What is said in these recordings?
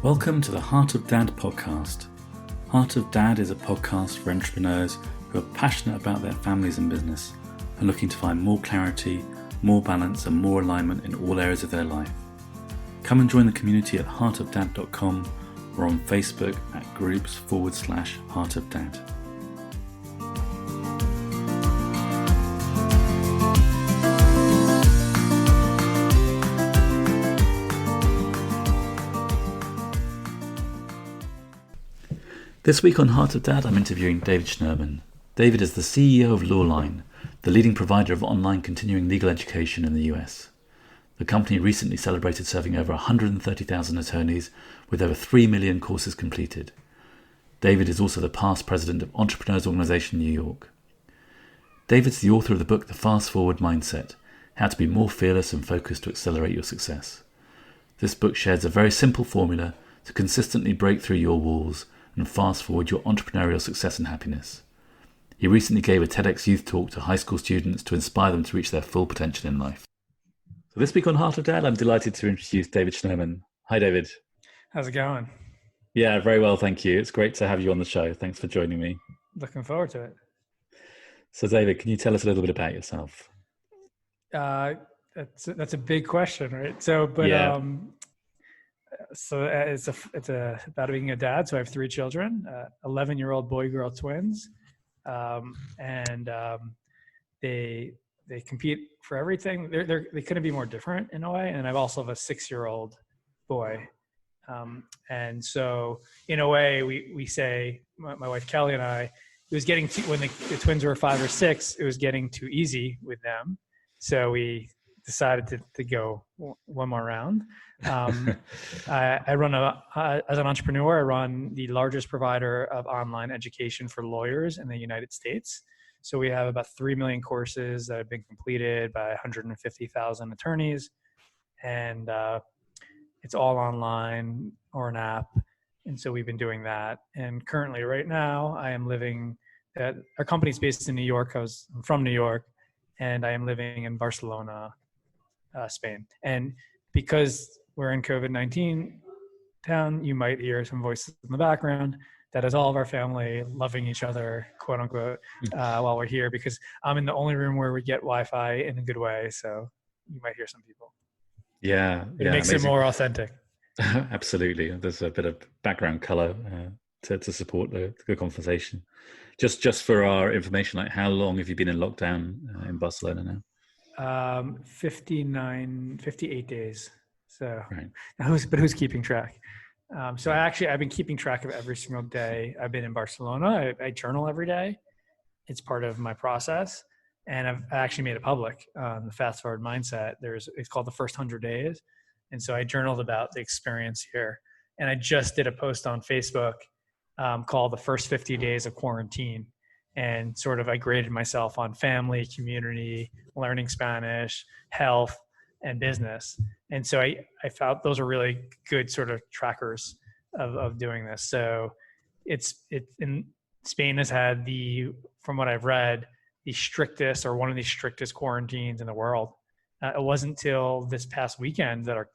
Welcome to the Heart of Dad podcast. Heart of Dad is a podcast for entrepreneurs who are passionate about their families and business and looking to find more clarity, more balance and more alignment in all areas of their life. Come and join the community at heartofdad.com or on Facebook at groups/Heart of Dad. This week on Heart of Dad, I'm interviewing David Schnurman. David is the CEO of Lawline, the leading provider of online continuing legal education in the US. The company recently celebrated serving over 130,000 attorneys with over 3 million courses completed. David is also the past president of Entrepreneur's Organization New York. David's the author of the book The Fast Forward Mindset, How to Be More Fearless and Focused to Accelerate Your Success. This book shares a very simple formula to consistently break through your walls and fast forward your entrepreneurial success and happiness. He recently gave a TEDxYouth talk to high school students to inspire them to reach their full potential in life. So this week on Heart of Dad, I'm delighted to introduce David Schnurman. Hi, David. How's it going? Yeah, very well, thank you. It's great to have you on the show. Thanks for joining me. Looking forward to it. So David, can you tell us a little bit about yourself? That's a big question, right? So it's about being a dad. So I have 3 children, 11-year-old boy-girl twins, and they compete for everything. They couldn't be more different in a way. And I also have a 6-year-old boy, and so in a way, we say, my wife Kelly and I, it was getting to, when the twins were 5 or 6, it was getting too easy with them, so we decided to go one more round. I run as an entrepreneur, I run the largest provider of online education for lawyers in the United States. So we have about 3 million courses that have been completed by 150,000 attorneys. And it's all online or an app. And so we've been doing that. And currently right now I am living our company's based in New York. I'm from New York, and I am living in Barcelona, Spain. And because we're in COVID-19 town, you might hear some voices in the background. That is all of our family loving each other, quote unquote, while we're here, because I'm in the only room where we get Wi-Fi in a good way. So you might hear some people. Yeah. It makes it more authentic. Absolutely. There's a bit of background color to support the conversation. Just for our information, like how long have you been in lockdown in Barcelona now? 58 days. So, right. Who's keeping track? So I've been keeping track of every single day I've been in Barcelona. I journal every day. It's part of my process. And I actually made it public. The Fast Forward Mindset, it's called the first 100 days. And so I journaled about the experience here. And I just did a post on Facebook called the first 50 days of quarantine. And sort of I graded myself on family, community, learning Spanish, health, and business. And so I felt those are really good sort of trackers of doing this. So Spain has had from what I've read, the strictest or one of the strictest quarantines in the world. It wasn't until this past weekend that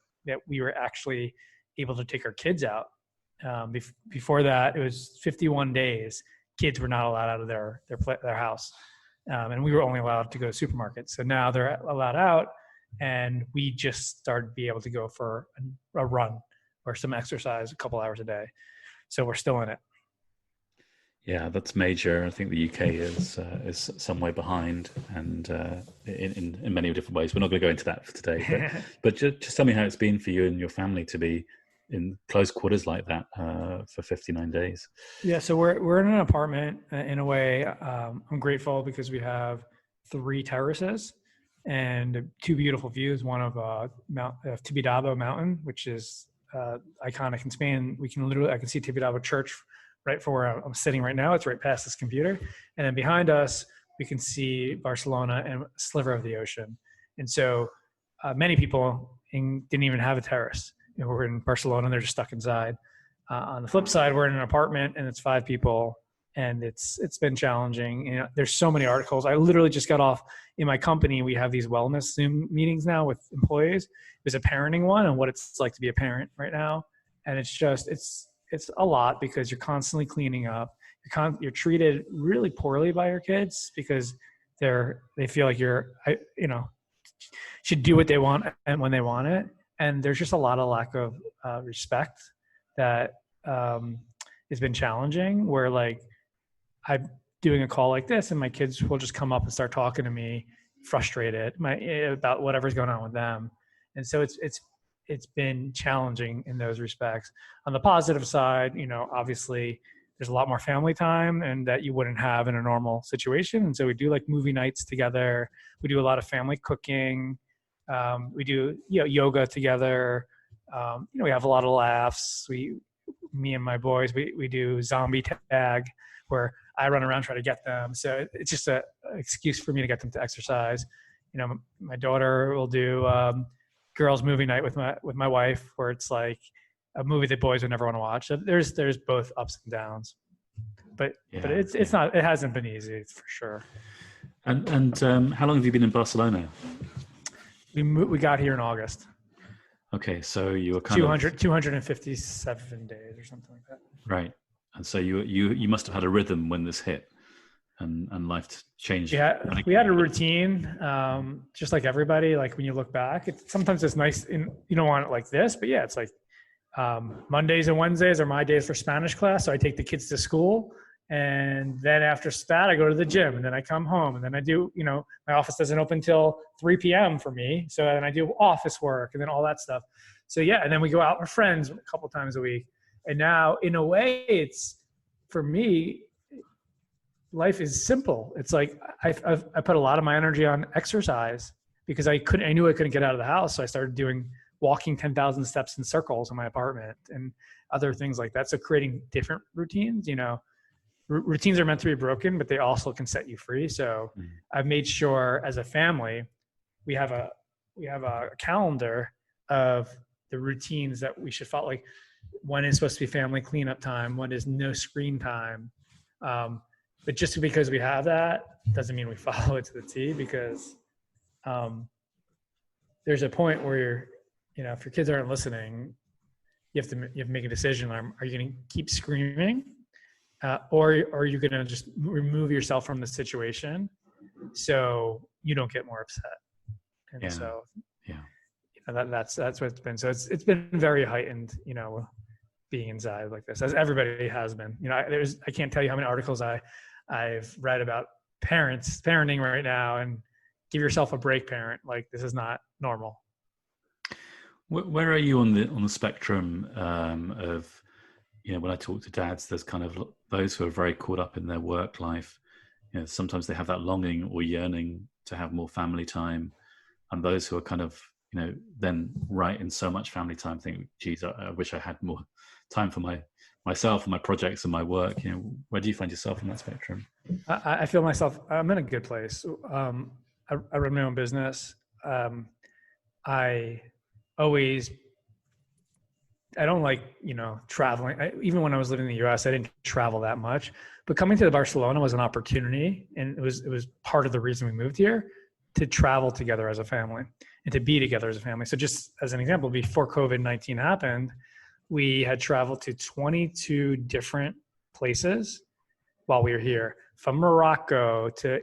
we were actually able to take our kids out. Before that, it was 51 days. Kids were not allowed out of their house. And we were only allowed to go to supermarkets. So now they're allowed out, and we just started to be able to go for a run or some exercise a couple hours a day. So we're still in it. Yeah, that's major. I think the UK is some way behind, and in many different ways. We're not going to go into that for today, but just tell me how it's been for you and your family to be in close quarters like that for 59 days. Yeah, so we're in an apartment in a way. I'm grateful because we have 3 terraces and 2 beautiful views. One of Tibidabo Mountain, which is iconic in Spain. I can see Tibidabo Church right for where I'm sitting right now. It's right past this computer. And then behind us, we can see Barcelona and a sliver of the ocean. And so many people didn't even have a terrace. We're in Barcelona, they're just stuck inside. On the flip side, we're in an apartment and it's 5 people, and it's been challenging. There's so many articles. I literally just got off in my company. We have these wellness Zoom meetings now with employees. There's a parenting one on what it's like to be a parent right now. And it's a lot because you're constantly cleaning up. You're treated really poorly by your kids because they feel like should do what they want and when they want it. And there's just a lot of lack of respect that has been challenging, where like I'm doing a call like this and my kids will just come up and start talking to me frustrated about whatever's going on with them. And so it's been challenging in those respects. On the positive side, obviously there's a lot more family time and that you wouldn't have in a normal situation. And so we do like movie nights together. We do a lot of family cooking. We do yoga together. We have a lot of laughs. Me and my boys, we do zombie tag where I run around trying to get them. So it's just an excuse for me to get them to exercise. My daughter will do girls movie night with my wife, where it's like a movie that boys would never want to watch. So there's both ups and downs, but it's not, it hasn't been easy for sure. And how long have you been in Barcelona? We got here in August. Okay, so you were 257 days or something like that. Right, and so you must have had a rhythm when this hit, and life changed. Yeah, we had a routine, just like everybody. Like when you look back, sometimes it's nice, and you don't want it like this, but yeah, it's like Mondays and Wednesdays are my days for Spanish class, so I take the kids to school. And then after that, I go to the gym, and then I come home, and then I do, my office doesn't open till 3 p.m. for me. So then I do office work and then all that stuff. So yeah, and then we go out with friends a couple times a week. And now in a way, for me, life is simple. It's like I put a lot of my energy on exercise because I knew I couldn't get out of the house. So I started walking 10,000 steps in circles in my apartment and other things like that. So creating different routines, routines are meant to be broken, but they also can set you free. So I've made sure as a family, we have a calendar of the routines that we should follow. Like when is supposed to be family cleanup time, when is no screen time. But just because we have that doesn't mean we follow it to the T, because there's a point where if your kids aren't listening, you have to make a decision. Are you going to keep screaming? Or are you going to just remove yourself from the situation so you don't get more upset? And that's what it's been. So it's been very heightened, being inside like this, as everybody has been. I can't tell you how many articles I've read about parenting right now, and give yourself a break, parent. Like, this is not normal. Where are you on the spectrum of, when I talk to dads, there's kind of those who are very caught up in their work life. Sometimes they have that longing or yearning to have more family time, and those who are kind of, then right in so much family time, think, geez, I wish I had more time for myself and my projects and my work. Where do you find yourself in that spectrum? I feel myself, I'm in a good place. I run my own business. I don't like, traveling. Even when I was living in the US, I didn't travel that much, but coming to Barcelona was an opportunity. And it was part of the reason we moved here, to travel together as a family and to be together as a family. So just as an example, before COVID-19 happened, we had traveled to 22 different places while we were here, from Morocco to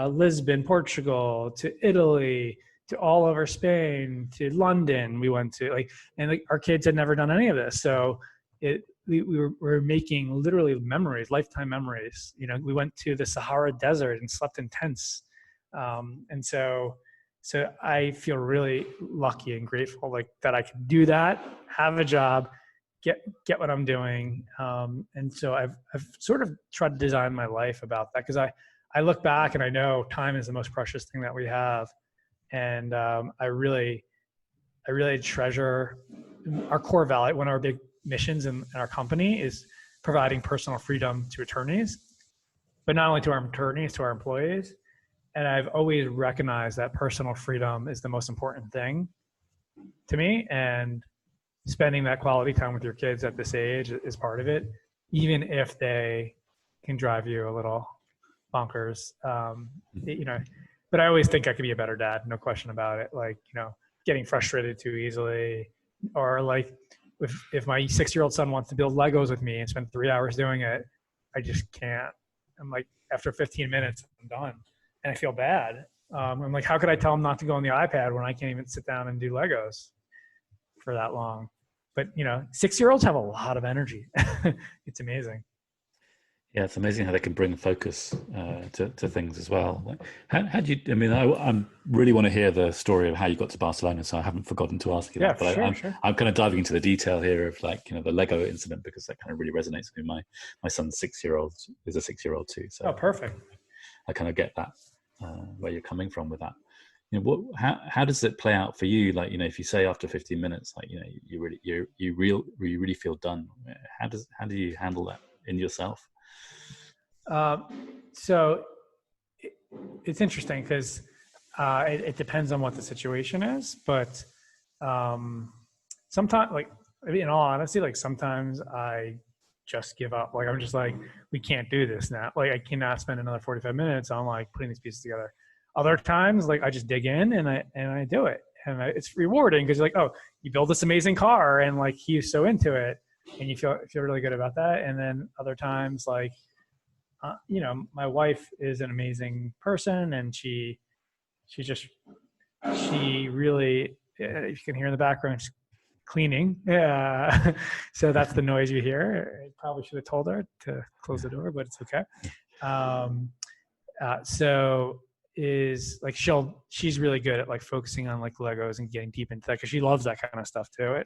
Lisbon, Portugal, to Italy, to all over Spain, to London. We went to our kids had never done any of this. So we were making literally memories, lifetime memories. We went to the Sahara Desert and slept in tents. And so I feel really lucky and grateful, that I could do that, have a job, get what I'm doing. And so I've sort of tried to design my life about that, because I look back and I know time is the most precious thing that we have. And I really treasure our core value. One of our big missions in our company is providing personal freedom to attorneys, but not only to our attorneys, to our employees. And I've always recognized that personal freedom is the most important thing to me. And spending that quality time with your kids at this age is part of it, even if they can drive you a little bonkers. But I always think I could be a better dad, no question about it. Getting frustrated too easily, Or like if my 6-year-old son wants to build Legos with me and spend 3 hours doing it, I just can't. I'm like, after 15 minutes, I'm done. And I feel bad. I'm like, how could I tell him not to go on the iPad when I can't even sit down and do Legos for that long? But, 6-year-olds have a lot of energy. It's amazing. Yeah, it's amazing how they can bring focus to things as well. Like, how do you? I mean, I really want to hear the story of how you got to Barcelona, so I haven't forgotten to ask you that. But sure. I'm kind of diving into the detail here of the Lego incident, because that kind of really resonates with me. My son's 6-year-old is a 6-year-old too, so perfect. I kind of get that where you're coming from with that. How does it play out for you? Like, if you say after 15 minutes, like, you really feel done. How do you handle that in yourself? So it's interesting because it depends on what the situation is, but sometimes, like, in all honesty, like sometimes I just give up. Like, I'm just like, we can't do this now. Like, I cannot spend another 45 minutes on like putting these pieces together. Other times, like, I just dig in and I do it, and it's rewarding because you're like, oh, you build this amazing car, and like he's so into it, and you feel really good about that. And then other times, like, my wife is an amazing person, and she really, if you can hear in the background, she's cleaning. Yeah. So that's the noise you hear. I probably should have told her to close the door, but it's okay. So is like, she's really good at like focusing on like Legos and getting deep into that, because she loves that kind of stuff too.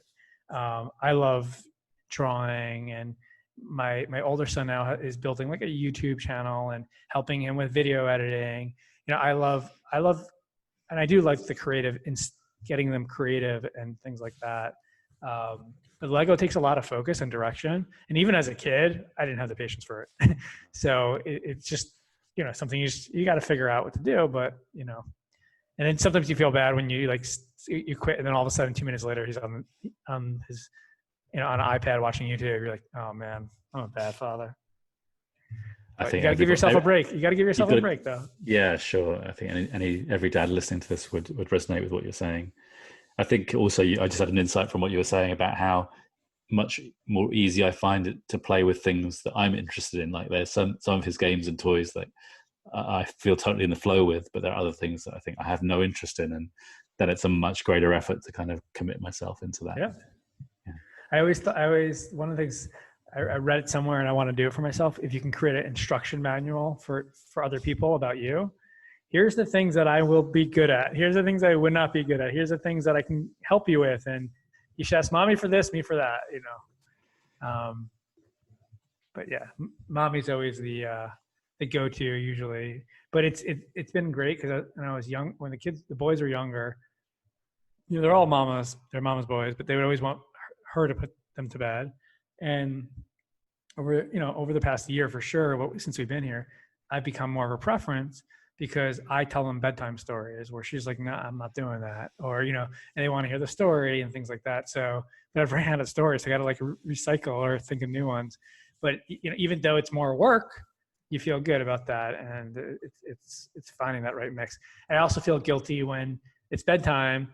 I love drawing, and my older son now is building like a YouTube channel and helping him with video editing. I love, and I do like the creative, getting them creative and things like that. But Lego takes a lot of focus and direction. And even as a kid, I didn't have the patience for it. So it's just, something you got to figure out what to do, but, and then sometimes you feel bad when you like, you quit, and then all of a sudden 2 minutes later, he's on his, on an iPad watching YouTube. You're like, oh man, I'm a bad father. I think you got to give yourself a break. You got to give yourself a break, though. Yeah, sure. I think every dad listening to this would resonate with what you're saying. I think also I just had an insight from what you were saying about how much more easy I find it to play with things that I'm interested in. Like, there's some of his games and toys that I feel totally in the flow with, but there are other things that I think I have no interest in, and then it's a much greater effort to kind of commit myself into that. Yeah. I always one of the things I read it somewhere, and I want to do it for myself. If you can create an instruction manual for other people about you, here's the things that I will be good at. Here's the things I would not be good at. Here's the things that I can help you with. And you should ask mommy for this, me for that, But yeah, mommy's always the go-to usually. But it's been great because when I was young, when the boys were younger, they're all mamas, they're mama's boys, but they would always want her to put them to bed. And over the past year, for sure, since we've been here, I've become more of a preference, because I tell them bedtime stories where she's like, no, I'm not doing that. Or, and they want to hear the story and things like that. So, but I've ran out of stories. So I got to like recycle or think of new ones. But, even though it's more work, you feel good about that. And it's finding that right mix. I also feel guilty when it's bedtime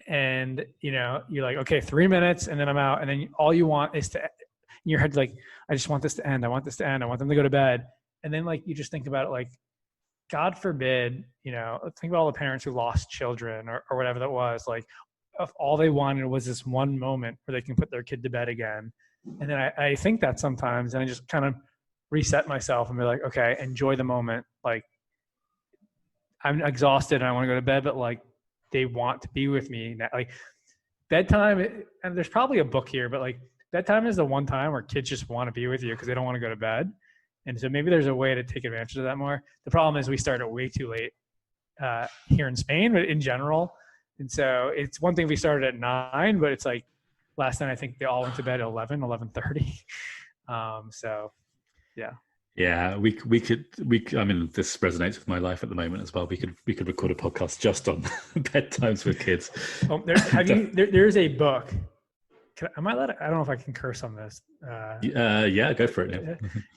and, you're like, okay, 3 minutes and then I'm out. And then all you want is to, in your head, like, I just want this to end. I want this to end. I want them to go to bed. And then like, you just think about it, like, God forbid, think about all the parents who lost children or whatever that was. Like, if all they wanted was this one moment where they can put their kid to bed again. And then I think that sometimes, and I just kind of reset myself and be like, okay, enjoy the moment. Like, I'm exhausted and I want to go to bed, but like, they want to be with me now. Like, bedtime, and there's probably a book here, but like, bedtime is the one time where kids just want to be with you because they don't want to go to bed. And so maybe there's a way to take advantage of that more. The problem is we started way too late here in Spain, but in general. And so it's one thing we started at 9, but it's like last night I think they all went to bed at 11:30. So yeah. Yeah, we could. I mean, this resonates with my life at the moment as well. We could record a podcast just on bedtimes with kids. Oh, there's a book. I might let it, I don't know if I can curse on this. Yeah, go for it. Yeah.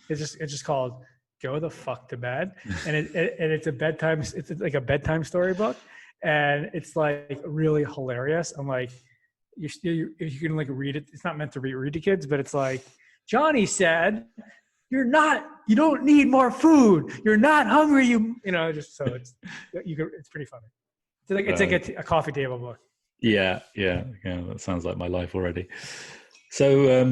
It's just called "Go the Fuck to Bed," and it's a bedtime. It's like a bedtime storybook, and it's like really hilarious. I'm like, if you can like read it, it's not meant to read to kids, but it's like, Johnny said, you don't need more food. You're not hungry. Just so it's pretty funny. It's like a coffee table book. Yeah. That sounds like my life already. So,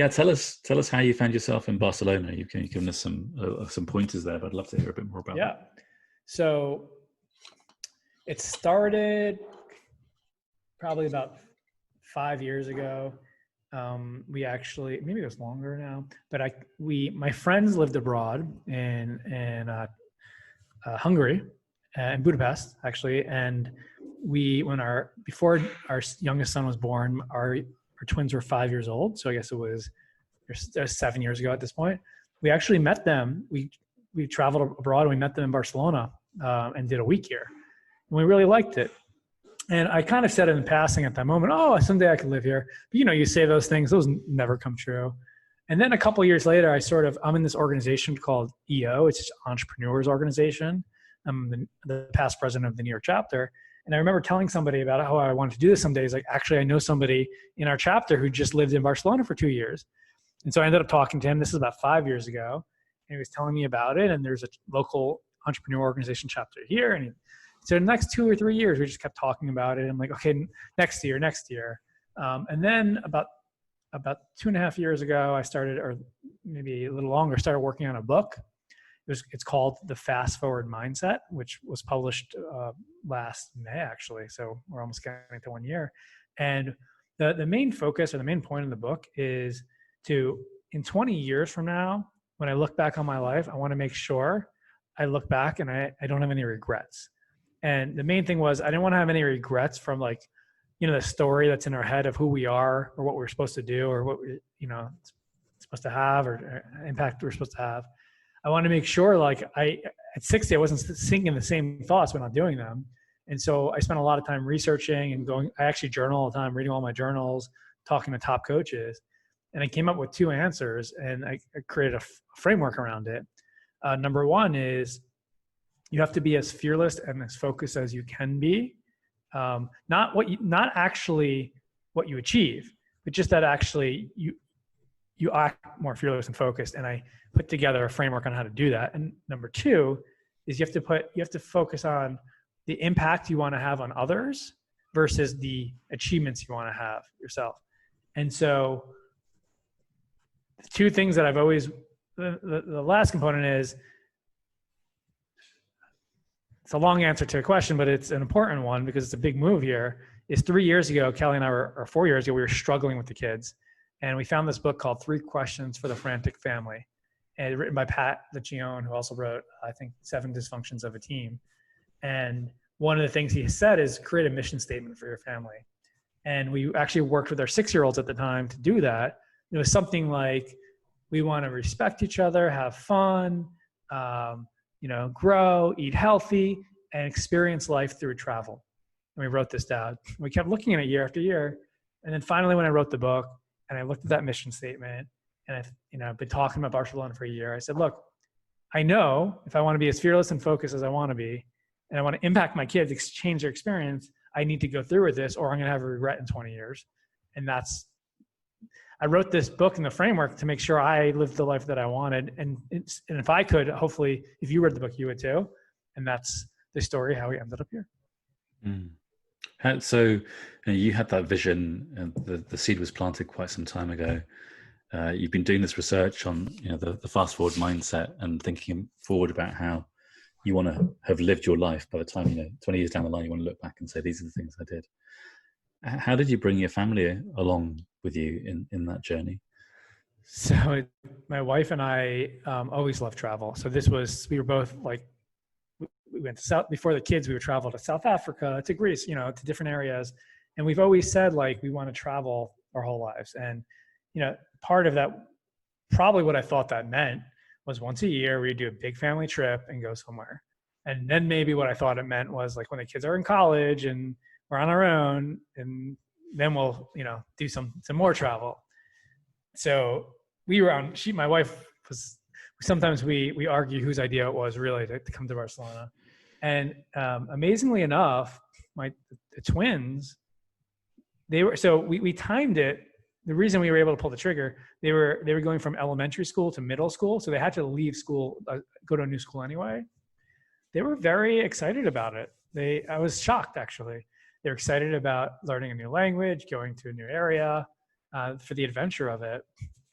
tell us how you found yourself in Barcelona. You've given us some pointers there, but I'd love to hear a bit more about that. Yeah. So it started probably about 5 years ago. We actually, maybe it was longer now, but my friends lived abroad in Hungary, in Budapest actually. And before our youngest son was born, our twins were 5 years old. So I guess it was 7 years ago at this point. We actually met them. We traveled abroad and we met them in Barcelona and did a week here. And we really liked it. And I kind of said it in passing at that moment, someday I could live here. But you say those things, those never come true. And then a couple of years later, I'm in this organization called EO. It's just entrepreneurs organization. I'm the past president of the New York chapter. And I remember telling somebody about how I wanted to do this someday. He's like, actually, I know somebody in our chapter who just lived in Barcelona for 2 years. And so I ended up talking to him. This is about 5 years ago. And he was telling me about it. And there's a local entrepreneur organization chapter here. And so the next 2 or 3 years, we just kept talking about it. I'm like, okay, next year. And then about 2.5 years ago, I started, or maybe a little longer, started working on a book. It's called The Fast Forward Mindset, which was published last May, actually. So we're almost getting to 1 year. And the main focus or the main point of the book is in 20 years from now, when I look back on my life, I want to make sure I look back and I don't have any regrets. And the main thing was I didn't want to have any regrets from the story that's in our head of who we are or what we're supposed to do or what we, supposed to have or impact we're supposed to have. I wanted to make sure at 60, I wasn't thinking the same thoughts when I'm doing them. And so I spent a lot of time researching and I actually journal all the time, reading all my journals, talking to top coaches. And I came up with 2 answers and I created a framework around it. Number 1 is you have to be as fearless and as focused as you can be. Not actually what you achieve, but just that actually you act more fearless and focused. And I put together a framework on how to do that. And number 2 is you have to focus on the impact you want to have on others versus the achievements you want to have yourself. And so the 2 things that I've always, the last component is, it's a long answer to a question, but it's an important one because it's a big move here, is 3 years ago, Kelly and I or 4 years ago, we were struggling with the kids. And we found this book called 3 Questions for the Frantic Family. And written by Pat Leccione, who also wrote, I think, 7 Dysfunctions of a Team. And one of the things he said is create a mission statement for your family. And we actually worked with our 6-year-olds at the time to do that. It was something like, we want to respect each other, have fun, grow, eat healthy, and experience life through travel. And we wrote this down. We kept looking at it year after year. And then finally, when I wrote the book and I looked at that mission statement and I've been talking about Barcelona for a year, I said, look, I know if I want to be as fearless and focused as I want to be, and I want to impact my kids, change their experience, I need to go through with this or I'm going to have a regret in 20 years. And I wrote this book in the framework to make sure I lived the life that I wanted. And if I could, hopefully, if you read the book, you would too. And that's the story, how we ended up here. Mm. So you had that vision and the seed was planted quite some time ago. You've been doing this research on the fast forward mindset and thinking forward about how you want to have lived your life by the time, 20 years down the line, you want to look back and say, these are the things I did. How did you bring your family along with you in that journey? So my wife and I always loved travel. So we were both we went to before the kids, we would travel to South Africa, to Greece, to different areas. And we've always said we want to travel our whole lives. And, part of that, probably what I thought that meant was once a year, we'd do a big family trip and go somewhere. And then maybe what I thought it meant was when the kids are in college and we're on our own, and then we'll, do some more travel. So my wife was, sometimes we argue whose idea it was really to come to Barcelona. And amazingly enough, the twins we timed it. The reason we were able to pull the trigger, they were going from elementary school to middle school, so they had to leave school, go to a new school anyway. They were very excited about it. I was shocked, actually. They're excited about learning a new language, going to a new area, for the adventure of it.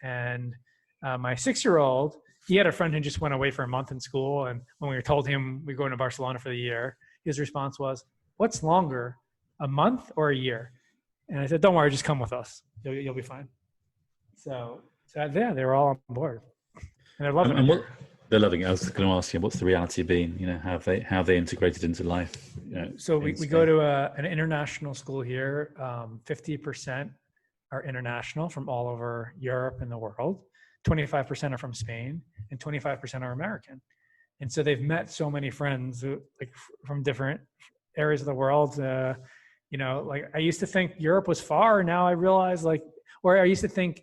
And my 6-year-old, he had a friend who just went away for a month in school, and when we told him we were going to Barcelona for the year, his response was, "What's longer, a month or a year?" And I said, "Don't worry, just come with us. You'll be fine." So yeah, they were all on board, and they're loving it. They're loving it. I was going to ask you, what's the reality been? How they integrated into life? So we go to an international school here. 50% are international from all over Europe and the world. 25% are from Spain, and 25% are American. And so they've met so many friends like from different areas of the world. Like I used to think Europe was far. Now I realize or I used to think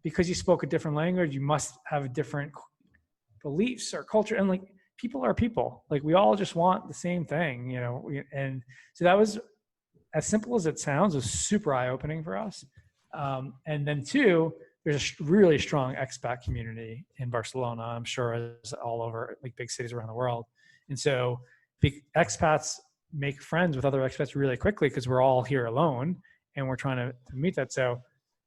because you spoke a different language, you must have different beliefs or culture. And like people are people. Like we all just want the same thing, and so that was, as simple as it sounds, was super eye-opening for us. And then two, there's a really strong expat community in Barcelona. I'm sure as all over like big cities around the world. And so expats make friends with other expats really quickly because we're all here alone and we're trying to meet that. So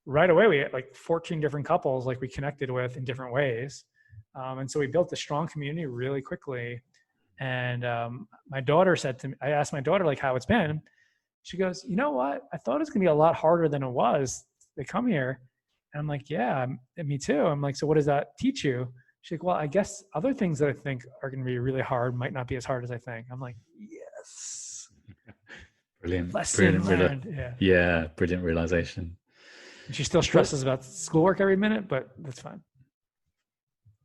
right away, we had like 14 different couples like we connected with in different ways. And so we built a strong community really quickly. And my daughter said to me, I asked my daughter like how it's been. She goes, "You know what? I thought it was going to be a lot harder than it was. They come here." And I'm like, "Yeah, me too." I'm like, "So what does that teach you?" She's like, "Well, I guess other things that I think are going to be really hard might not be as hard as I think." I'm like, yes. Brilliant. Lesson learned. Yeah, brilliant realization. And she still stresses about schoolwork every minute, but that's fine.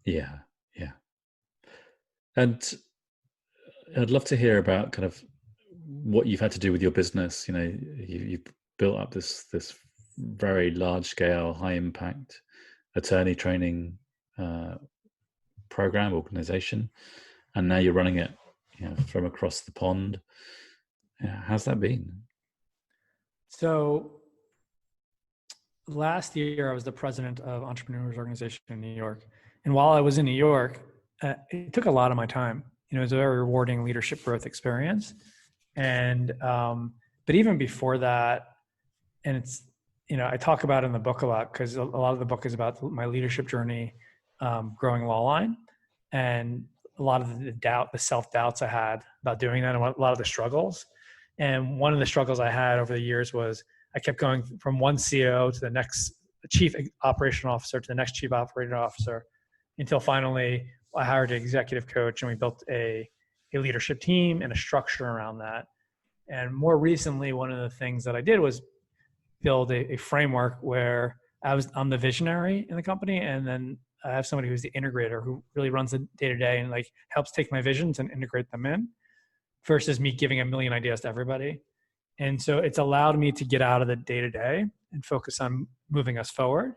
Yeah. And I'd love to hear about kind of what you've had to do with your business. You've built up this very large scale, high impact attorney training program organization, and now you're running it from across the pond. How's that been? So last year I was the president of Entrepreneurship organization in New York, and while I was in New York, it took a lot of my time. It was a very rewarding leadership growth experience. And but even before that, and it's I talk about it in the book a lot because a lot of the book is about my leadership journey, growing Lawline, and a lot of the self-doubts I had about doing that, and a lot of the struggles. And one of the struggles I had over the years was I kept going from one CEO to the next chief operational officer to the next chief operating officer, until finally I hired an executive coach and we built a leadership team and a structure around that. And more recently, one of the things that I did was build a framework where I'm the visionary in the company, and then I have somebody who's the integrator who really runs the day-to-day and like helps take my visions and integrate them in, versus me giving a million ideas to everybody. And so it's allowed me to get out of the day-to-day and focus on moving us forward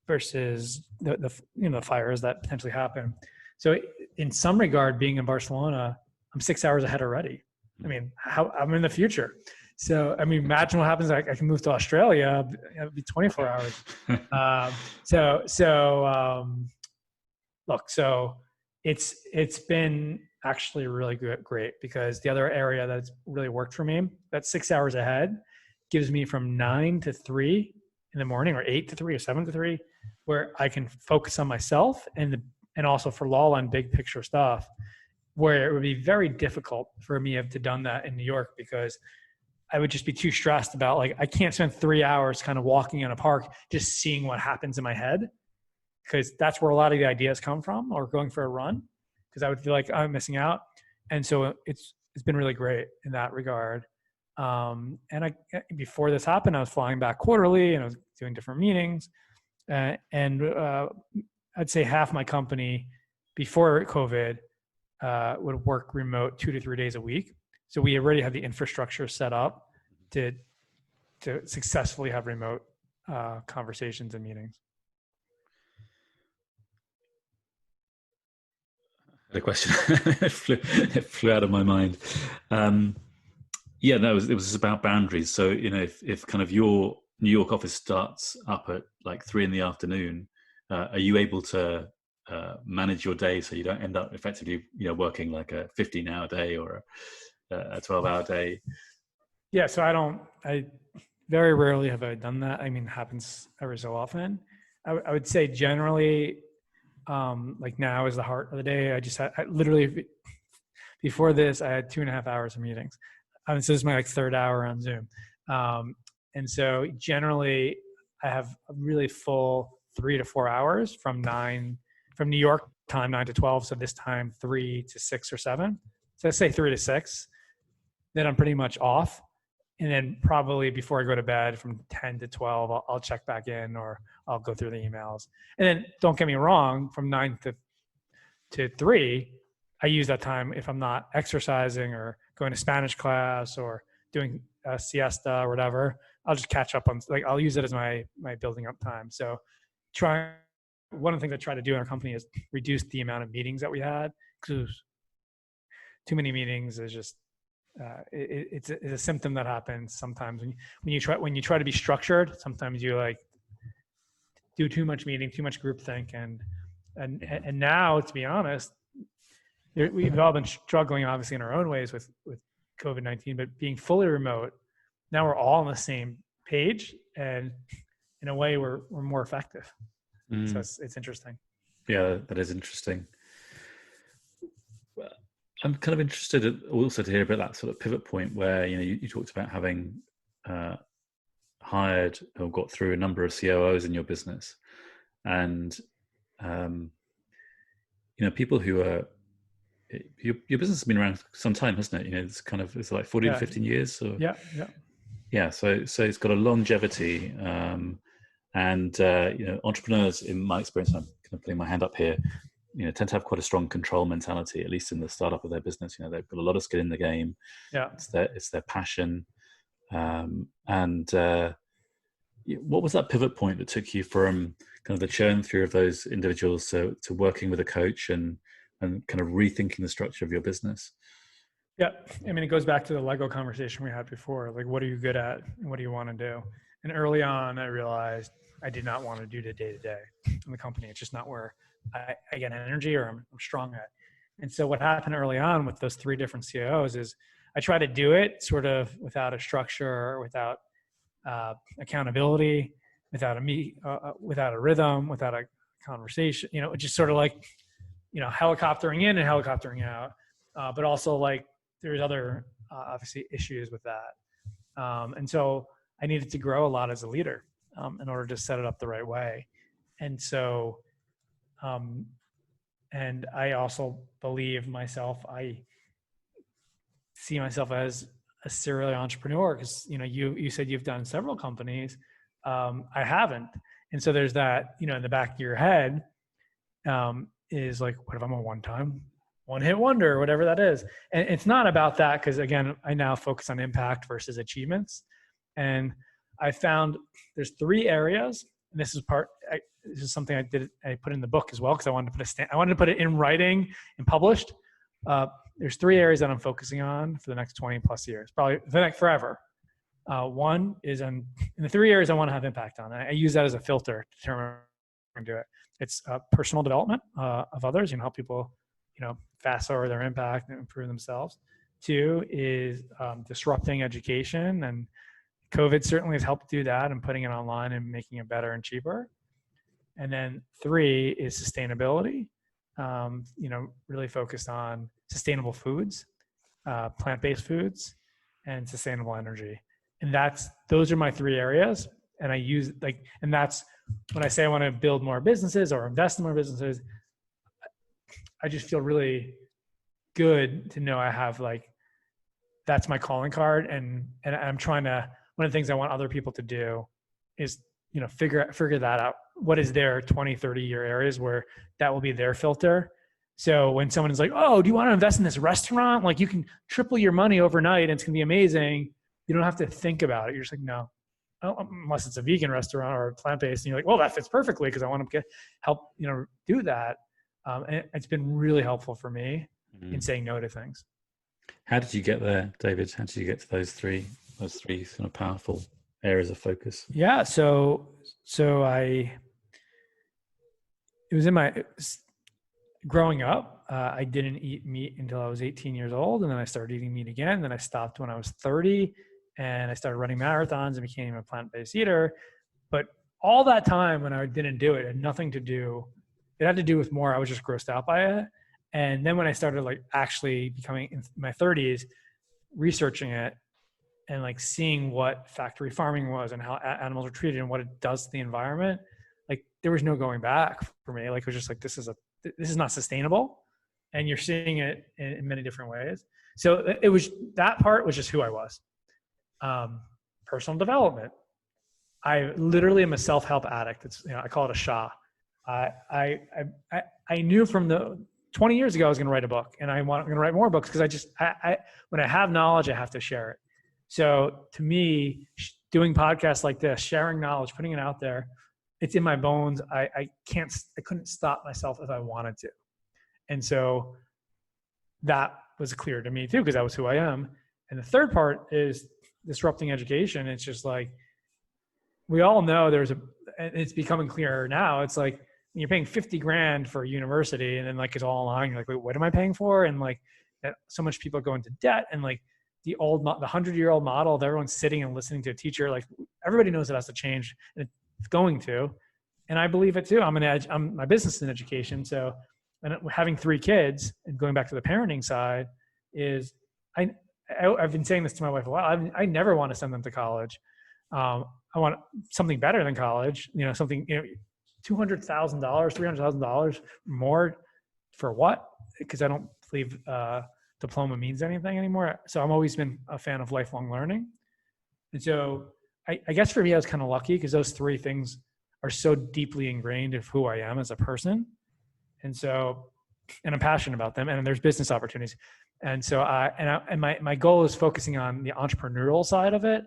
versus the fires that potentially happen. So in some regard, being in Barcelona, I'm 6 hours ahead already. I mean, I'm in the future. So, I mean, imagine what happens. I can move to Australia. It'll be 24 hours. Look, so it's been actually really great, because the other area that's really worked for me, that 6 hours ahead gives me from 9 to 3 in the morning, or 8 to 3 or 7 to 3, where I can focus on myself and also for Lawline big picture stuff, where it would be very difficult for me to have done that in New York, because I would just be too stressed about, like, I can't spend 3 hours kind of walking in a park just seeing what happens in my head, because that's where a lot of the ideas come from, or going for a run, because I would feel like I'm missing out. And so it's been really great in that regard. And before this happened, I was flying back quarterly and I was doing different meetings. And I'd say half my company before COVID would work remote 2 to 3 days a week. So we already have the infrastructure set up to successfully have remote conversations and meetings. The question it flew out of my mind. Yeah, no, it was about boundaries. So, if kind of your New York office starts up at like 3 in the afternoon, are you able to manage your day so you don't end up effectively, working like a 15-hour day or a 12-hour day? Yeah, so I very rarely have I done that. I mean, it happens every so often. I would say generally, like now is the heart of the day. I literally, before this, I had 2.5 hours of meetings. So this is my like third hour on Zoom. And so generally I have a really full 3 to 4 hours from New York time, 9 to 12. So this time 3 to 6 or 7. So let's say 3 to 6, then I'm pretty much off. And then probably before I go to bed from 10 to 12, I'll check back in or I'll go through the emails. And then don't get me wrong, from 9 to 3, I use that time if I'm not exercising or going to Spanish class or doing a siesta or whatever. I'll just catch up on, like, I'll use it as my building up time. So one of the things I try to do in our company is reduce the amount of meetings that we had, because too many meetings is just it's a symptom that happens sometimes when you try to be structured. Sometimes you like do too much meeting, too much groupthink, and now, to be honest, we've all been struggling obviously in our own ways with COVID-19, but being fully remote, now we're all on the same page, and in a way we're more effective. So it's interesting. Yeah, that is interesting. I'm kind of interested also to hear about that sort of pivot point where you talked about having hired or got through a number of COOs in your business, and people who are your business has been around some time, hasn't it? It's like 40 to 15 years. So yeah. So it's got a longevity, and entrepreneurs, in my experience, I'm kind of putting my hand up here, tend to have quite a strong control mentality, at least in the startup of their business. They've got a lot of skin in the game. Yeah. It's their passion. What was that pivot point that took you from kind of the churn through of those individuals to working with a coach and kind of rethinking the structure of your business? Yeah. I mean, it goes back to the Lego conversation we had before. Like, what are you good at and what do you want to do? And early on, I realized I did not want to do the day-to-day in the company. It's just not where I get energy or I'm strong at. And so what happened early on with those 3 different CEOs is I tried to do it sort of without a structure, without accountability, without a rhythm, without a conversation, just sort of like, helicoptering in and helicoptering out. But also like there's other obviously issues with that. And so I needed to grow a lot as a leader in order to set it up the right way. And so, and I also believe myself, I see myself as a serial entrepreneur because, you said you've done several companies. I haven't. And so there's that, in the back of your head is like, what if I'm a one-hit wonder or whatever that is? And it's not about that because, again, I now focus on impact versus achievements. And I found there's 3 areas, and this is something I put in the book as well because I wanted to put it in writing and published. There's 3 areas that I'm focusing on for the next 20 plus years, probably forever. One is in the 3 areas I want to have impact on. I use that as a filter to determine how to do it. It's personal development of others, help people, fast forward their impact and improve themselves. 2 is disrupting education, and COVID certainly has helped do that and putting it online and making it better and cheaper. And then 3 is sustainability, really focused on sustainable foods, plant-based foods, and sustainable energy. And those are my 3 areas. And I use and that's when I say I want to build more businesses or invest in more businesses, I just feel really good to know I have that's my calling card. And I'm trying to, one of the things I want other people to do is, figure that out. What is their 20, 30 year areas where that will be their filter? So when someone is like, oh, do you want to invest in this restaurant? Like you can triple your money overnight and it's going to be amazing. You don't have to think about it. You're just like, no, unless it's a vegan restaurant or plant-based. And you're like, well, that fits perfectly because I want to help, do that. And it's been really helpful for me in saying no to things. How did you get there, David? How did you get to those three kind of powerful areas of focus? Yeah. It was in my growing up. I didn't eat meat until I was 18 years old. And then I started eating meat again. Then I stopped when I was 30 and I started running marathons and became a plant-based eater. But all that time when I didn't do it had nothing to do. It had to do with more. I was just grossed out by it. And then when I started like actually becoming in my 30s, researching it and like seeing what factory farming was and how animals are treated and what it does to the environment, like there was no going back for me. Like it was just like, this is not sustainable. And you're seeing it in many different ways. So it was, that part was just who I was. Personal development. I literally am a self-help addict. It's, I call it a Shah. I knew from the 20 years ago I was going to write a book, and I'm going to write more books because when I have knowledge, I have to share it. So to me, doing podcasts like this, sharing knowledge, putting it out there, it's in my bones. I couldn't stop myself if I wanted to. And so that was clear to me too, because that was who I am. And the third part is disrupting education. It's just like, we all know and it's becoming clearer now. It's like when you're paying 50 grand for a university and then like it's all online. You're like, wait, what am I paying for? And like that, so much people go into debt, and like the 100-year-old model of everyone sitting and listening to a teacher, like everybody knows it has to change, and it's going to. And I believe it too. I'm my business in education. So, and having 3 kids and going back to the parenting side is I've been saying this to my wife a while. I never want to send them to college. I want something better than college, something, $200,000, $300,000 more for what? Because I don't believe diploma means anything anymore. So I've always been a fan of lifelong learning. And so I guess for me, I was kind of lucky because those 3 things are so deeply ingrained of who I am as a person. And I'm passionate about them, and there's business opportunities. And so my goal is focusing on the entrepreneurial side of it.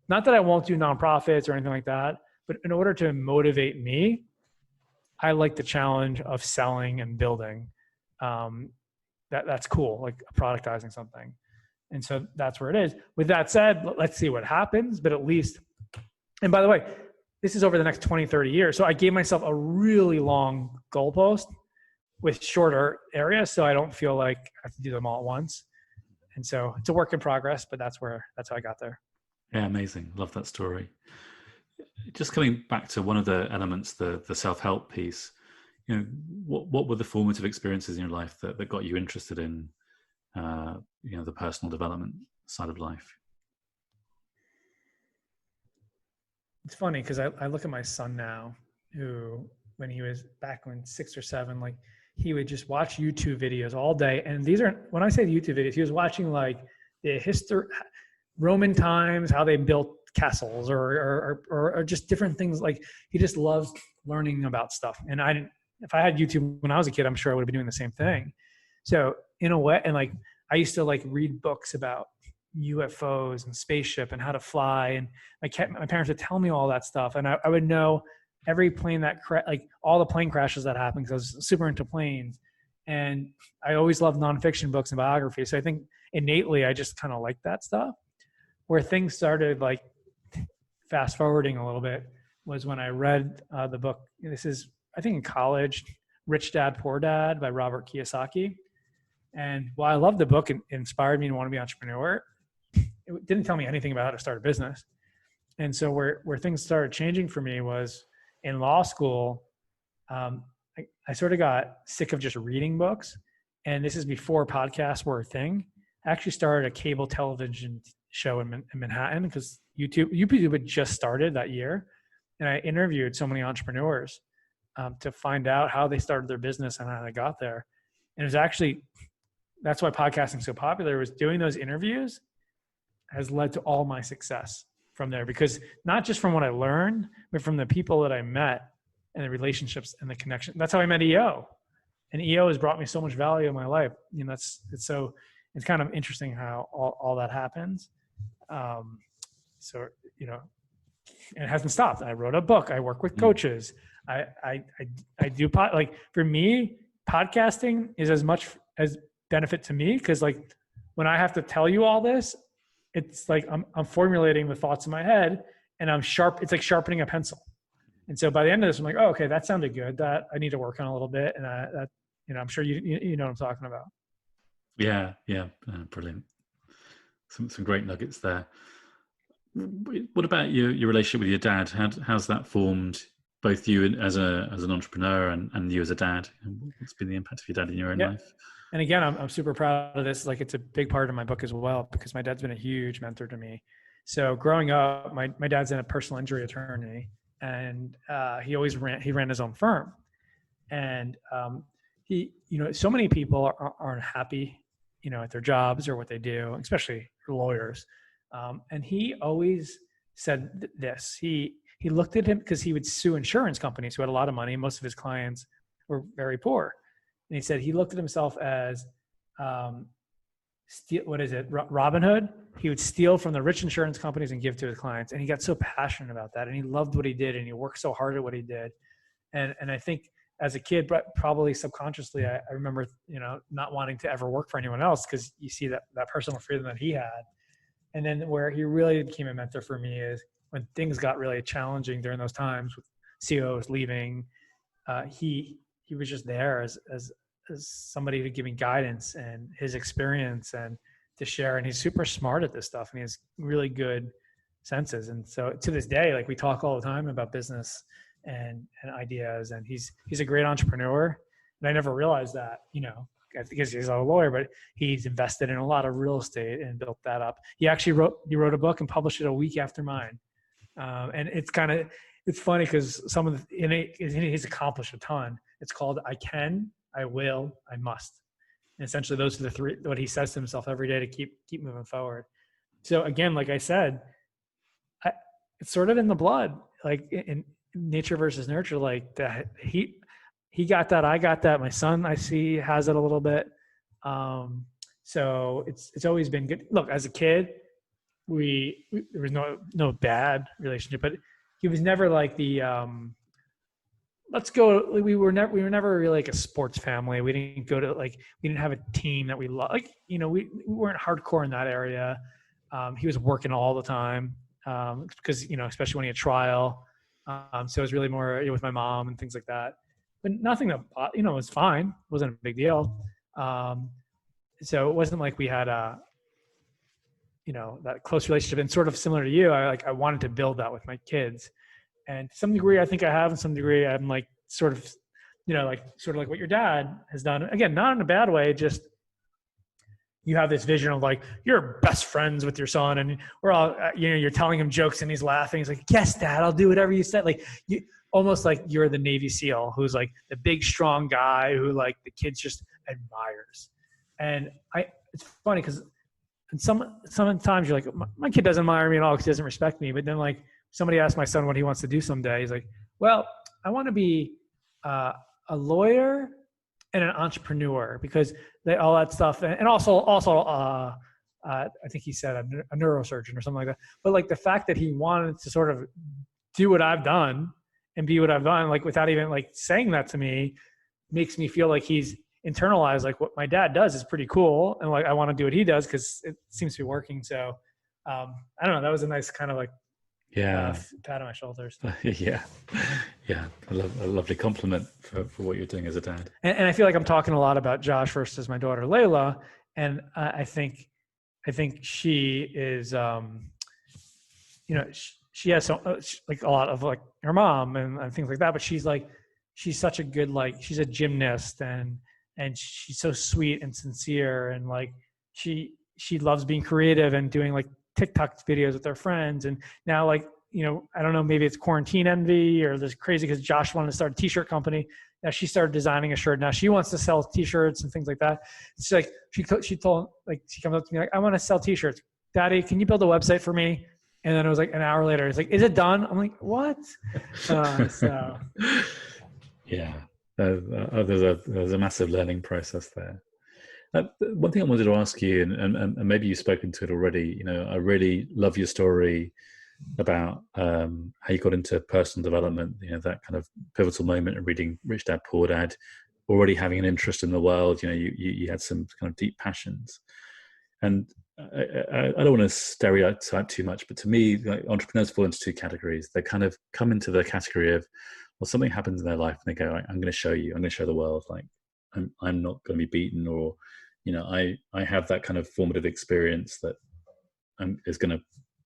Not that I won't do nonprofits or anything like that, but in order to motivate me, I like the challenge of selling and building. That's cool, like productizing something. And so that's where it is. With that said, let's see what happens, but at least, and by the way, this is over the next 20, 30 years. So I gave myself a really long goalpost with shorter areas, so I don't feel like I have to do them all at once. And so it's a work in progress, but that's how I got there. Yeah, amazing. Love that story. Just coming back to one of the elements, the self-help piece, what were the formative experiences in your life that got you interested in, the personal development side of life? It's funny because I look at my son now, who when 6 or 7, like he would just watch YouTube videos all day. And when I say YouTube videos, he was watching like the Roman times, how they built castles or just different things. Like he just loves learning about stuff. And if I had YouTube when I was a kid, I'm sure I would have been doing the same thing. So in a way, and like I used to like read books about UFOs and spaceship and how to fly. And my parents would tell me all that stuff. And I would know every plane like all the plane crashes that happened because I was super into planes. And I always loved nonfiction books and biography. So I think innately I just kind of like that stuff. Where things started like fast forwarding a little bit was when I read the book. This is, I think in college, Rich Dad, Poor Dad by Robert Kiyosaki. And while I loved the book, it inspired me to want to be an entrepreneur. It didn't tell me anything about how to start a business. And so where things started changing for me was in law school. I sort of got sick of just reading books. And this is before podcasts were a thing. I actually started a cable television show in Manhattan because YouTube had just started that year. And I interviewed so many entrepreneurs to find out how they started their business and how they got there. And it was actually, that's why podcasting is so popular, was doing those interviews has led to all my success from there, because not just from what I learned, but from the people that I met and the relationships and the connection. That's how I met EO. And EO has brought me so much value in my life. It's kind of interesting how all that happens. And it hasn't stopped. I wrote a book. I work with coaches. I do like for me, podcasting is as much as benefit to me. Cause like when I have to tell you all this, it's like I'm formulating the thoughts in my head, and it's like sharpening a pencil. And so by the end of this, I'm like, oh, okay, that sounded good. That I need to work on a little bit. And that, I'm sure you know what I'm talking about. Yeah. Brilliant. Some great nuggets there. What about your relationship with your dad? How's that formed, both you as an entrepreneur and you as a dad? What's been the impact of your dad in your own life? And again, I'm super proud of this. Like, it's a big part of my book as well, because my dad's been a huge mentor to me. So growing up, my dad's in a personal injury attorney, and he ran his own firm. And he, so many people aren't happy, at their jobs or what they do, especially lawyers. And he always said this. He looked at him, because he would sue insurance companies who had a lot of money. Most of his clients were very poor. And he said he looked at himself as, Robin Hood? He would steal from the rich insurance companies and give to his clients. And he got so passionate about that. And he loved what he did. And he worked so hard at what he did. And I think as a kid, but probably subconsciously, I remember, not wanting to ever work for anyone else, because you see that personal freedom that he had. And then where he really became a mentor for me is when things got really challenging during those times with CEOs leaving. He was just there as somebody to give me guidance and his experience and to share. And he's super smart at this stuff, and he has really good senses. And so to this day, like, we talk all the time about business and ideas, and he's a great entrepreneur. And I never realized that, because he's a lawyer, but he's invested in a lot of real estate and built that up. He wrote a book and published it a week after mine. And it's funny, because he's accomplished a ton. It's called I Can, I Will, I Must. And essentially those are the three, what he says to himself every day to keep moving forward. So again, like I said, it's sort of in the blood, like in nature versus nurture, like that. He got that. I got that. My son, I see, has it a little bit. So it's always been good. Look, as a kid, there was no bad relationship, but he was never like the, let's go. We were never really like a sports family. We didn't go to we didn't have a team that we loved. We weren't hardcore in that area. He was working all the time, because, especially when he had trial. So it was really more with my mom and things like that, but nothing that, it was fine. It wasn't a big deal. So it wasn't like we had that close relationship. And sort of similar to you, I wanted to build that with my kids. And to some degree, I think I have. In some degree, I'm like sort of like what your dad has done. Again, not in a bad way. Just you have this vision of like you're best friends with your son, and we're all you're telling him jokes and he's laughing. He's like, "Yes, Dad, I'll do whatever you said." Like you almost like you're the Navy SEAL who's like the big strong guy who like the kids just admires. And it's funny because sometimes you're like, my kid doesn't admire me at all because he doesn't respect me. But then like somebody asked my son what he wants to do someday. He's like, well, I want to be a lawyer and an entrepreneur, because all that stuff. And also I think he said a neurosurgeon or something like that. But like the fact that he wanted to sort of do what I've done and be what I've done, like without even like saying that to me, makes me feel like he's internalized like what my dad does is pretty cool. And like, I want to do what he does because it seems to be working. So I don't know. That was a nice kind of like, pat on my shoulders. Yeah. A lovely compliment for what you're doing as a dad. And I feel like I'm talking a lot about Josh versus my daughter, Layla. And I think she is, she has like a lot of like her mom and things like that, but she's such a good, like, she's a gymnast and she's so sweet and sincere. And like, she loves being creative and doing like TikTok videos with her friends. And now like, I don't know, maybe it's quarantine envy or this crazy because Josh wanted to start a t-shirt company. Now she started designing a shirt. Now she wants to sell t-shirts and things like that. It's like, she told, like, she comes up to me like, I want to sell t-shirts. Daddy, can you build a website for me? And then it was like an hour later, it's like, is it done? I'm like, what? Yeah, there's a massive learning process there. One thing I wanted to ask you, and maybe you've spoken to it already, I really love your story about how you got into personal development, that kind of pivotal moment of reading Rich Dad, Poor Dad, already having an interest in the world, you had some kind of deep passions. And I don't want to stereotype too much, but to me, like, entrepreneurs fall into two categories. They kind of come into the category of, well, something happens in their life and they go, I'm going to show you, I'm going to show the world, like, I'm not going to be beaten, or, I have that kind of formative experience that is going to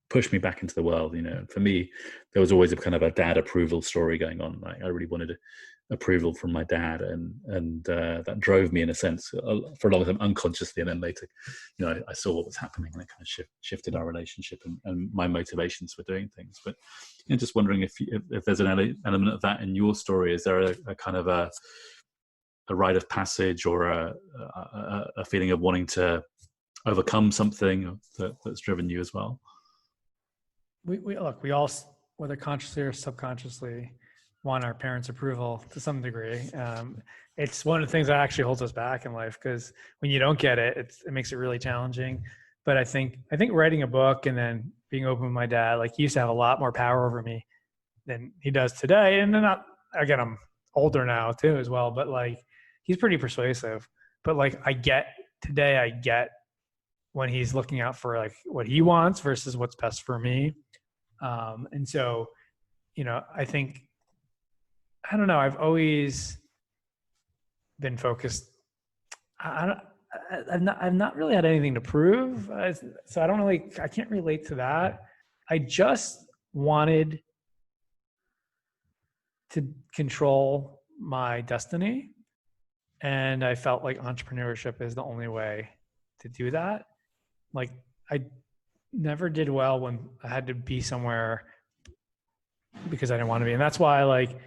push me back into the world. For me, there was always a kind of a dad approval story going on. Like, I really wanted approval from my dad, and that drove me in a sense for a long time unconsciously. And then later, I saw what was happening, and it kind of shifted our relationship and my motivations for doing things. But just wondering if there's an element of that in your story. Is there a kind of a rite of passage, or a feeling of wanting to overcome something that's driven you as well? We all, whether consciously or subconsciously, want our parents' approval to some degree. It's one of the things that actually holds us back in life, because when you don't get it, it makes it really challenging. But I think writing a book and then being open with my dad, like, he used to have a lot more power over me than he does today. And then again, I'm older now too as well, but like, he's pretty persuasive. But like, I get when he's looking out for like what he wants versus what's best for me. And so, I think, I don't know, I've always been focused. I've not really had anything to prove. So I can't relate to that. I just wanted to control my destiny. And I felt like entrepreneurship is the only way to do that. Like, I never did well when I had to be somewhere because I didn't want to be. And that's why, like,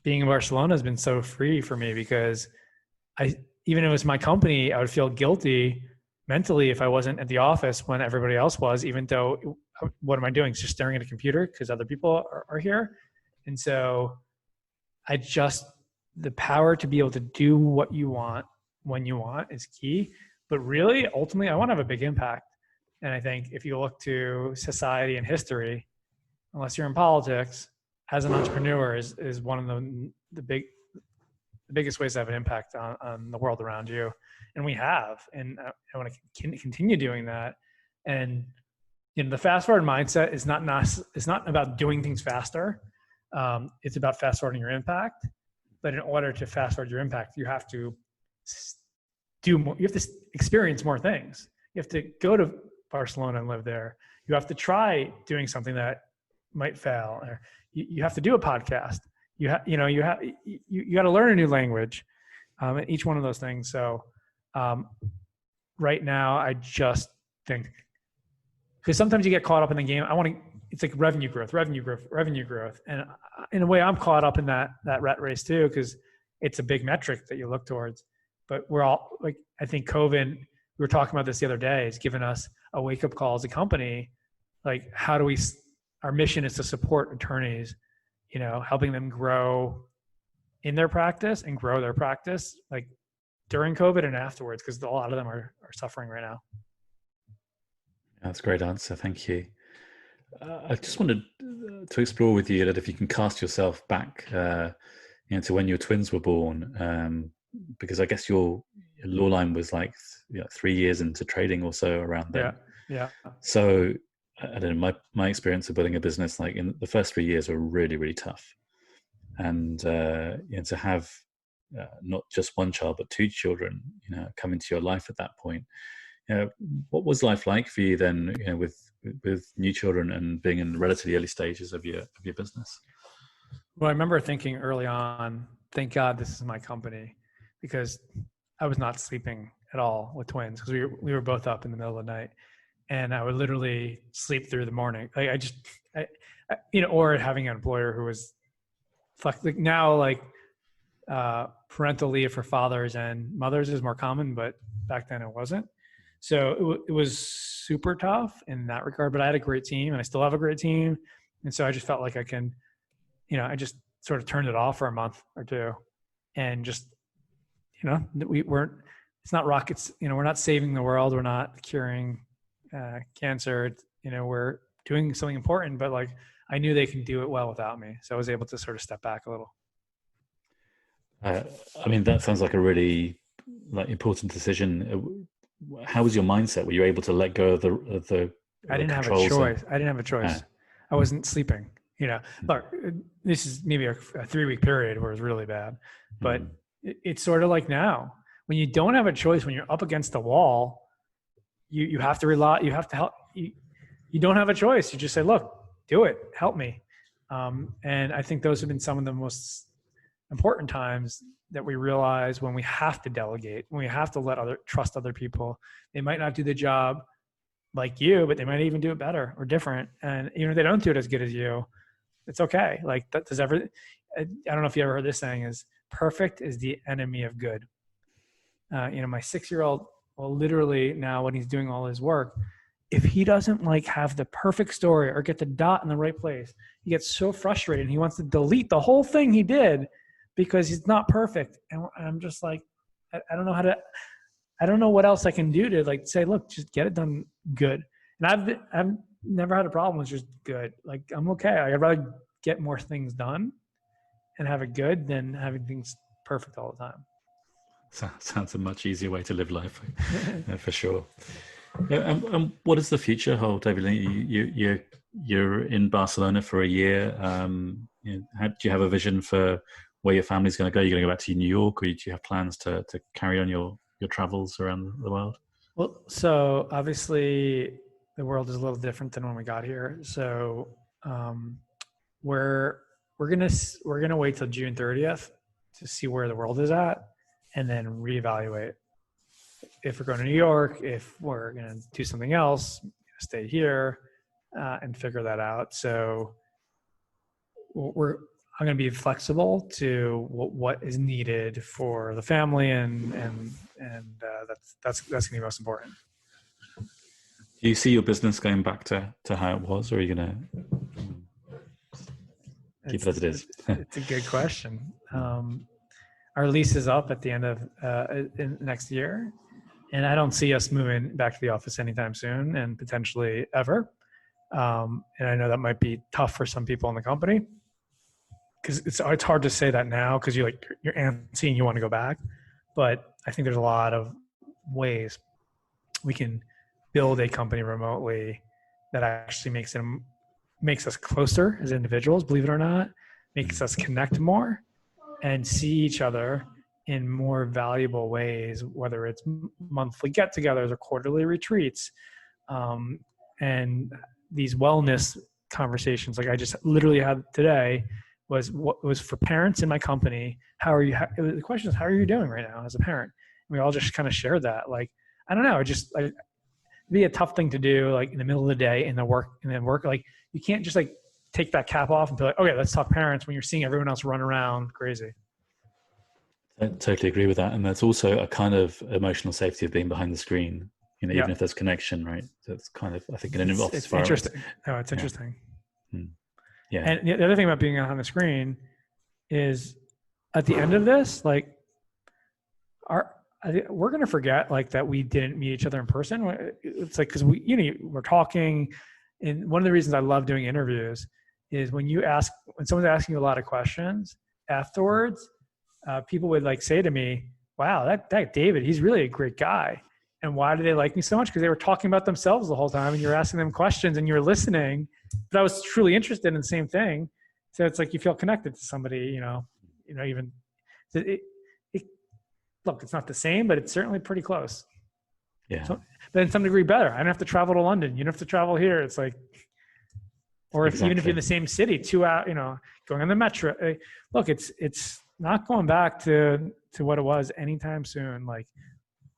being in Barcelona has been so free for me, because even if it was my company, I would feel guilty mentally if I wasn't at the office when everybody else was, even though, what am I doing? Just staring at a computer because other people are here. And so the power to be able to do what you want when you want is key. But really, ultimately, I want to have a big impact. And I think if you look to society and history, unless you're in politics, as an entrepreneur is one of the biggest ways to have an impact on the world around you. And we have, and I want to continue doing that. And the fast forward mindset is not about doing things faster. It's about fast forwarding your impact. But in order to fast forward your impact, you have to do more. You have to experience more things. You have to go to Barcelona and live there. You have to try doing something that might fail. Or you have to do a podcast. You got to learn a new language. And each one of those things. So right now, I just think, because sometimes you get caught up in the game. It's like revenue growth. And in a way, I'm caught up in that rat race too, because it's a big metric that you look towards. But we're all like, I think COVID, we were talking about this the other day, has given us a wake up call as a company. Like, our mission is to support attorneys, helping them grow in their practice and grow their practice, like during COVID and afterwards, because a lot of them are suffering right now. That's a great answer. Thank you. I just wanted to explore with you that if you can cast yourself back, to when your twins were born, because I guess your Lawline was like 3 years into trading or so around then. Yeah. So I don't know, my experience of building a business, like in the first 3 years, were really, really tough. And to have not just one child but two children, come into your life at that point. What was life like for you then, with new children and being in the relatively early stages of your business? Well, I remember thinking early on, thank God this is my company, because I was not sleeping at all with twins, because we were both up in the middle of the night, and I would literally sleep through the morning. Like or having an employer who was like now, like parental leave for fathers and mothers is more common, but back then it wasn't. So it was super tough in that regard, but I had a great team and I still have a great team. And so I just felt like I can, I just sort of turned it off for a month or two and just, it's not rockets, we're not saving the world. We're not curing cancer. We're doing something important, but like, I knew they can do it well without me. So I was able to sort of step back a little. That sounds like a really important decision. how was your mindset? Were you able to let go of the I didn't have a controls? choice. I didn't have a choice. I wasn't sleeping. Look, this is maybe a 3-week period where it was really bad, but it's sort of like now when you don't have a choice, when you're up against the wall, you have to rely, you have to help. You don't have a choice. You just say, look, do it, help me. And I think those have been some of the most important times that we realize when we have to delegate, when we have to trust other people. They might not do the job like you, but they might even do it better or different. And even if they don't do it as good as you, it's okay. Like that does ever, I don't know if you ever heard this saying is perfect is the enemy of good. My 6-year-old, well, literally now when he's doing all his work, if he doesn't like have the perfect story or get the dot in the right place, he gets so frustrated and he wants to delete the whole thing he did because he's not perfect. And I'm just like, I don't know I don't know what else I can do to like say, look, just get it done good. And I've never had a problem with just good. Like I'm okay. I'd rather get more things done and have it good than having things perfect all the time. Sounds a much easier way to live life, for sure. And what does the future hold, David? You're in Barcelona for a year. Do you have a vision for where your family's going to go? You're going to go back to New York, or do you have plans to carry on your travels around the world? Well, so obviously the world is a little different than when we got here. So we're gonna wait till June 30th to see where the world is at, and then reevaluate if we're going to New York, if we're gonna do something else, stay here, and figure that out. So I'm going to be flexible to what is needed for the family, and that's going to be most important. Do you see your business going back to how it was, or are you going to keep it as it is? It's a good question. Our lease is up at the end of next year, and I don't see us moving back to the office anytime soon, and potentially ever. And I know that might be tough for some people in the company, because it's hard to say that now because you're antsy and you want to go back. But I think there's a lot of ways we can build a company remotely that actually makes us closer as individuals, believe it or not, makes us connect more and see each other in more valuable ways, whether it's monthly get-togethers or quarterly retreats, and these wellness conversations like I just literally had today was for parents in my company. How are you? The question is, how are you doing right now as a parent? And we all just kind of shared that. Like, I don't know, it just like be a tough thing to do, like in the middle of the day in the work, and then work. Like you can't just like take that cap off and be like, okay, let's talk parents when you're seeing everyone else run around crazy. I totally agree with that. And there's also a kind of emotional safety of being behind the screen, even if there's connection, right? So it's kind of, I think, in an office environment. Interesting. No, it's interesting. Yeah. And the other thing about being on the screen is at the end of this, like we're going to forget like that we didn't meet each other in person. It's like, cause we're talking, and one of the reasons I love doing interviews is when someone's asking you a lot of questions afterwards, people would like say to me, wow, that David, he's really a great guy. And why do they like me so much? Because they were talking about themselves the whole time and you're asking them questions and you're listening, but I was truly interested in the same thing. So it's like, you feel connected to somebody, even look, it's not the same, but it's certainly pretty close. Yeah. So, but in some degree better. I don't have to travel to London. You don't have to travel here. It's like, or even if you're in the same city, 2 hours, going on the metro. Look, it's not going back to what it was anytime soon. Like,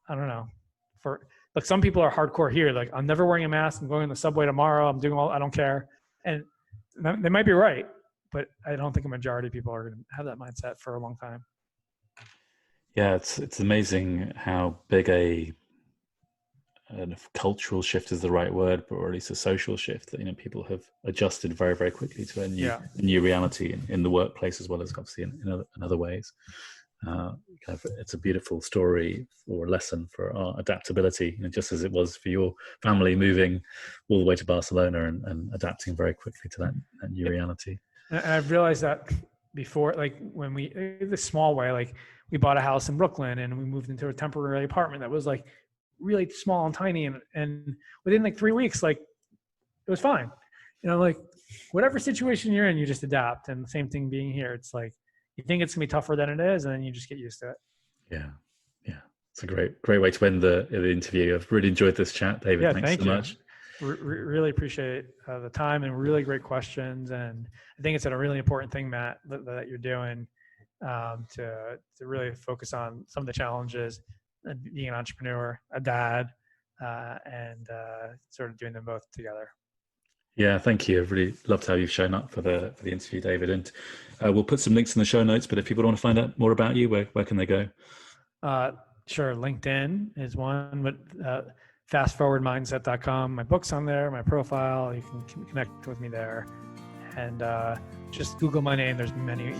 I don't know. Look, some people are hardcore here. Like, I'm never wearing a mask. I'm going on the subway tomorrow. I'm doing I don't care. And they might be right, but I don't think a majority of people are going to have that mindset for a long time. Yeah, it's amazing how big a cultural shift is the right word, but or at least a social shift that people have adjusted very, very quickly to a new reality in the workplace as well as obviously in other ways. It's a beautiful story or lesson for our adaptability, just as it was for your family moving all the way to Barcelona and adapting very quickly to that new reality. And I've realized that before, like when the small way, like we bought a house in Brooklyn and we moved into a temporary apartment that was like really small and tiny. And within like 3 weeks, like it was fine. Like whatever situation you're in, you just adapt. And the same thing being here. It's like, you think it's gonna be tougher than it is, and then you just get used to it. Yeah. It's a great way to end the interview. I've really enjoyed this chat, David. Yeah, Thanks so much. Really appreciate the time and really great questions. And I think it's a really important thing, Matt, that you're doing to really focus on some of the challenges of being an entrepreneur, a dad, and sort of doing them both together. Yeah, thank you. I've really loved how you've shown up for the interview, David. And we'll put some links in the show notes. But if people want to find out more about you, where can they go? Sure. LinkedIn is one, but fastforwardmindset.com. My book's on there, my profile. You can connect with me there. And just Google my name. You'll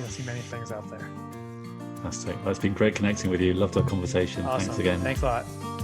see many things out there. Fantastic. Well, it's been great connecting with you. Loved our conversation. Awesome. Thanks again. Thanks a lot.